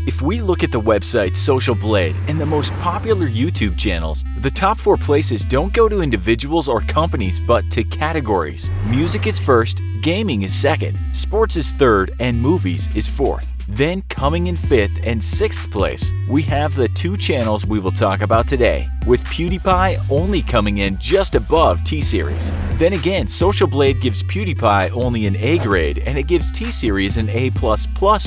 If we look at the website Social Blade and the most popular YouTube channels, the top 4 places don't go to individuals or companies but to categories. Music is first, gaming is second, sports is third, and movies is fourth. Then coming in 5th and 6th place, we have the 2 channels we will talk about today, with PewDiePie only coming in just above T-Series. Then again, Social Blade gives PewDiePie only an A grade and it gives T-Series an A++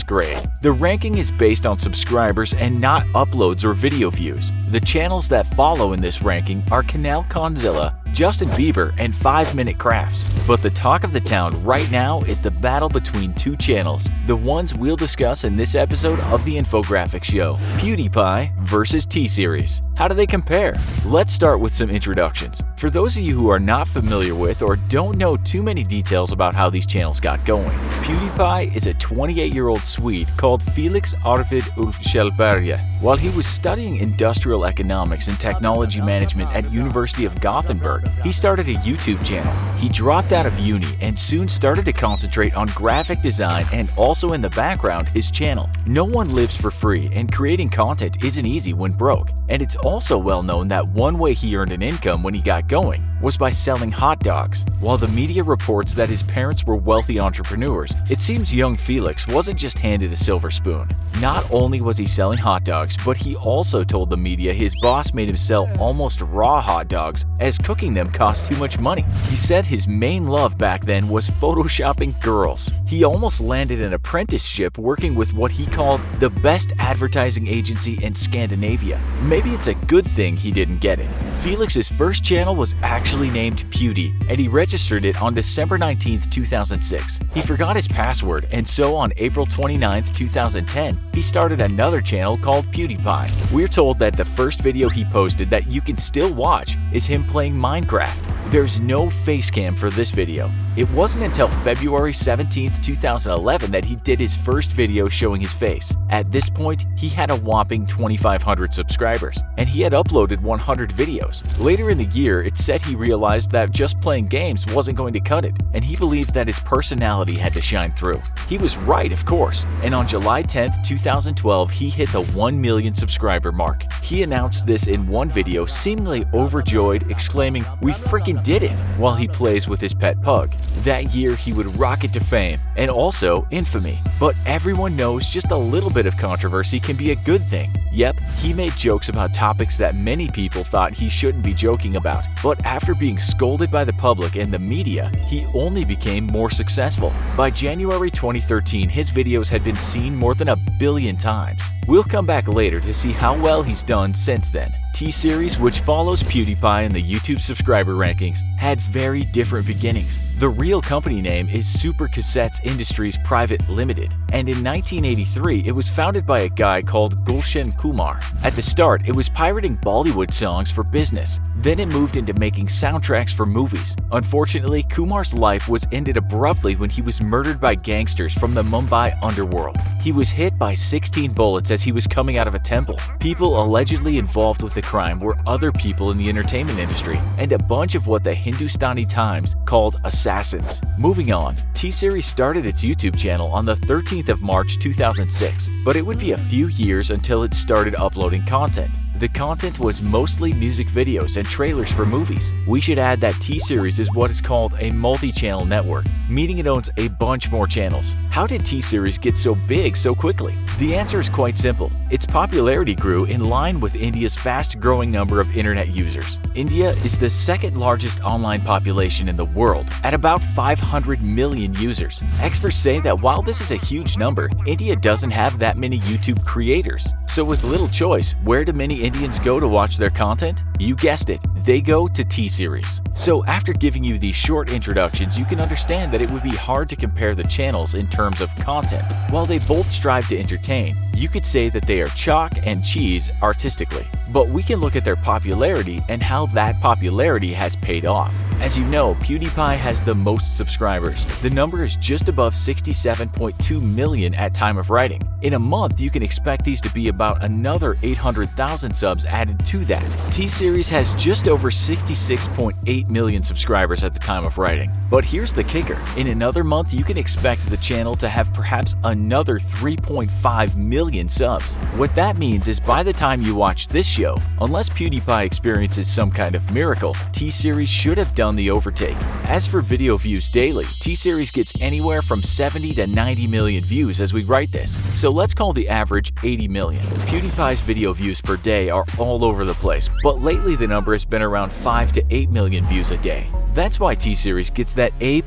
grade. The ranking is based on subscribers and not uploads or video views. The channels that follow in this ranking are Canal Conzilla, Justin Bieber, and 5 Minute Crafts. But the talk of the town right now is the battle between 2 channels, the ones we'll discuss in this episode of the Infographics Show: PewDiePie versus T-Series. How do they compare? Let's start with some introductions. For those of you who are not familiar with or don't know too many details about how these channels got going, PewDiePie is a 28-year-old Swede called Felix Arvid Ulf Kjellberg. While he was studying industrial economics and technology management at University of Gothenburg, he started a YouTube channel. He dropped out of uni and soon started to concentrate on graphic design and also in the background his channel. No one lives for free and creating content isn't easy when broke. And it's also well known that one way he earned an income when he got going was by selling hot dogs. While the media reports that his parents were wealthy entrepreneurs, it seems young Felix wasn't just handed a silver spoon. Not only was he selling hot dogs, but he also told the media his boss made him sell almost raw hot dogs as cooking them cost too much money. He said his main love back then was photoshopping girls. He almost landed an apprenticeship working with what he called the best advertising agency in Scandinavia. Maybe it's a good thing he didn't get it. Felix's first channel was actually named Pewdie, and he registered it on December 19, 2006. He forgot his password, and so on April 29, 2010, he started another channel called PewDiePie. We're told that the first video he posted that you can still watch is him playing Minecraft. There's no face cam for this video. It wasn't until February 17, 2011 that he did his first video showing his face. At this point, he had a whopping 2,500 subscribers, and he had uploaded 100 videos. Later in the year, it said he realized that just playing games wasn't going to cut it, and he believed that his personality had to shine through. He was right, of course, and on July 10, 2012, he hit the 1 million subscriber mark. He announced this in one video, seemingly overjoyed, exclaiming, "We freaking did it," while he plays with his pet pug. That year, he would rocket to fame and also infamy. But everyone knows just a little bit of controversy can be a good thing. Yep, he made jokes about topics that many people thought he shouldn't be joking about. But after being scolded by the public and the media, he only became more successful. By January 2013, his videos had been seen more than 1 billion times. We'll come back later to see how well he's done since then. T-Series, which follows PewDiePie in the YouTube subscriber rankings, had very different beginnings. The real company name is Super Cassettes Industries Private Limited, and in 1983 it was founded by a guy called Gulshen Kumar. At the start, it was pirating Bollywood songs for business. Then it moved into making soundtracks for movies. Unfortunately, Kumar's life was ended abruptly when he was murdered by gangsters from the Mumbai underworld. He was hit by 16 bullets as he was coming out of a temple. People allegedly involved with the crime were other people in the entertainment industry and a bunch of what the Hindustani Times called assassins. Moving on, T-Series started its YouTube channel on the 13th of March 2006, but it would be a few years until it started uploading content. The content was mostly music videos and trailers for movies. We should add that T-Series is what is called a multi-channel network, meaning it owns a bunch more channels. How did T-Series get so big so quickly? The answer is quite simple. Its popularity grew in line with India's fast-growing number of internet users. India is the second largest online population in the world, at about 500 million users. Experts say that while this is a huge number, India doesn't have that many YouTube creators. So with little choice, where do many Indians go to watch their content? You guessed it, they go to T-Series. So after giving you these short introductions, you can understand that it would be hard to compare the channels in terms of content. While they both strive to entertain, you could say that they are chalk and cheese artistically. But we can look at their popularity and how that popularity has paid off. As you know, PewDiePie has the most subscribers. The number is just above 67.2 million at time of writing. In a month, you can expect these to be about another 800,000 subs added to that. T-Series T-Series has just over 66.8 million subscribers at the time of writing. But here's the kicker. In another month, you can expect the channel to have perhaps another 3.5 million subs. What that means is by the time you watch this show, unless PewDiePie experiences some kind of miracle, T-Series should have done the overtake. As for video views daily, T-Series gets anywhere from 70 to 90 million views as we write this, so let's call the average 80 million. PewDiePie's video views per day are all over the place, but lately the number has been around 5 to 8 million views a day. That's why T-Series gets that A++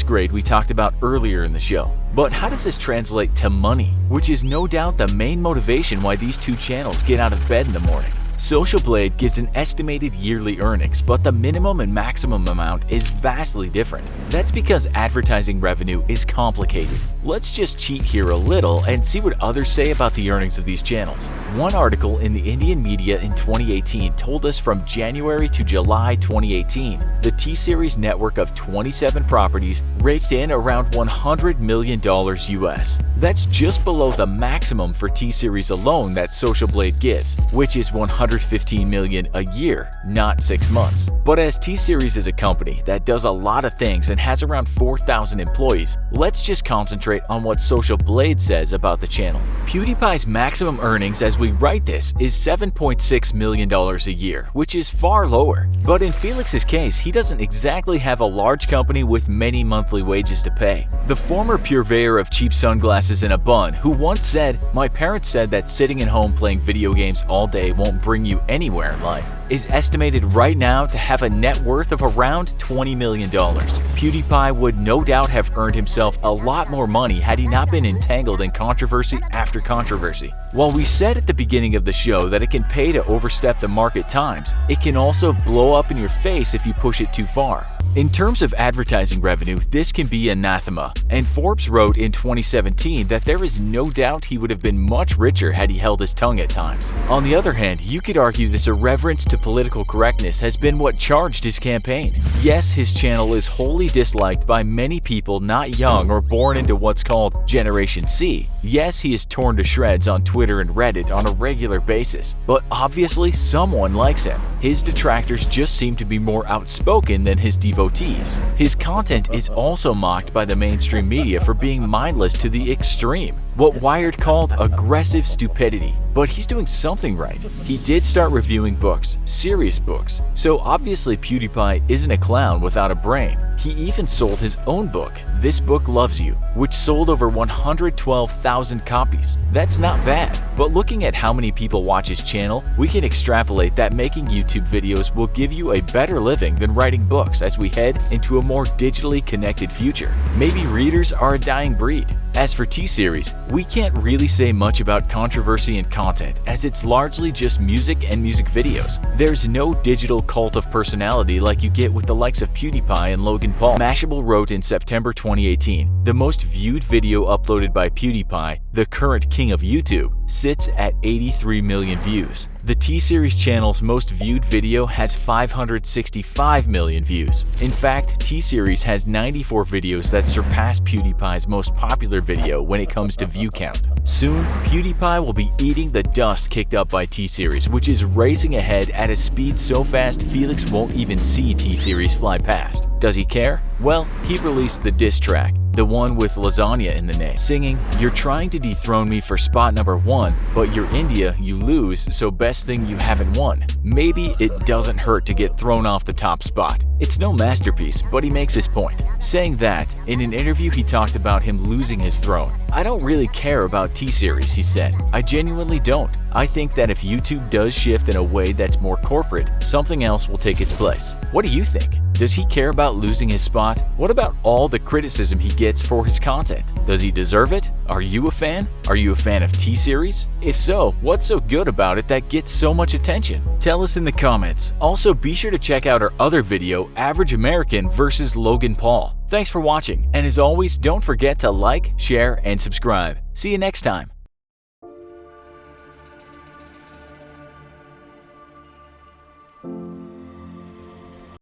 grade we talked about earlier in the show. But how does this translate to money? Which is no doubt the main motivation why these two channels get out of bed in the morning. Social Blade gives an estimated yearly earnings, but the minimum and maximum amount is vastly different. That's because advertising revenue is complicated. Let's just cheat here a little and see what others say about the earnings of these channels. One article in the Indian media in 2018 told us from January to July 2018, the T-Series network of 27 properties raked in around $100 million US. That's just below the maximum for T-Series alone that Social Blade gives, which is $115 million a year, not 6 months. But as T-Series is a company that does a lot of things and has around 4,000 employees, let's just concentrate on what Social Blade says about the channel. PewDiePie's maximum earnings as we write this is $7.6 million a year, which is far lower. But in Felix's case, he doesn't exactly have a large company with many monthly wages to pay. The former purveyor of cheap sunglasses in a bun, who once said, "My parents said that sitting at home playing video games all day won't bring you anywhere in life," is estimated right now to have a net worth of around $20 million. PewDiePie would no doubt have earned himself a lot more money had he not been entangled in controversy after controversy. While we said at the beginning of the show that it can pay to overstep the mark at times, it can also blow up in your face if you push it too far. In terms of advertising revenue, this can be anathema, and Forbes wrote in 2017 that there is no doubt he would have been much richer had he held his tongue at times. On the other hand, you could argue this irreverence to political correctness has been what charged his campaign. Yes, his channel is wholly disliked by many people not young or born into what's called Generation C. Yes, he is torn to shreds on Twitter and Reddit on a regular basis, but obviously someone likes him. His detractors just seem to be more outspoken than his devotees. His content is also mocked by the mainstream media for being mindless to the extreme, what Wired called aggressive stupidity. But he's doing something right. He did start reviewing books, serious books, so obviously PewDiePie isn't a clown without a brain. He even sold his own book, This Book Loves You, which sold over 112,000 copies. That's not bad, but looking at how many people watch his channel, we can extrapolate that making YouTube videos will give you a better living than writing books as we head into a more digitally connected future. Maybe readers are a dying breed. As for T-Series, we can't really say much about controversy and content as it's largely just music and music videos. There's no digital cult of personality like you get with the likes of PewDiePie and Logan Paul. Mashable wrote in September 2018, the most viewed video uploaded by PewDiePie, the current king of YouTube, sits at 83 million views. The T-Series channel's most viewed video has 565 million views. In fact, T-Series has 94 videos that surpass PewDiePie's most popular video when it comes to view count. Soon, PewDiePie will be eating the dust kicked up by T-Series, which is racing ahead at a speed so fast Felix won't even see T-Series fly past. Does he care? Well, he released the diss track, the one with lasagna in the name, singing, "You're trying to dethrone me for spot number 1, but you're India, you lose, so best thing you haven't won. Maybe it doesn't hurt to get thrown off the top spot." It's no masterpiece, but he makes his point. Saying that, in an interview he talked about him losing his throne. "I don't really care about T-Series," he said. "I genuinely don't. I think that if YouTube does shift in a way that's more corporate, something else will take its place." What do you think? Does he care about losing his spot? What about all the criticism he gets for his content? Does he deserve it? Are you a fan? Are you a fan of T-Series? If so, what's so good about it that gets so much attention? Tell us in the comments. Also, be sure to check out our other video, Average American versus Logan Paul. Thanks for watching, and as always, don't forget to like, share, and subscribe. See you next time.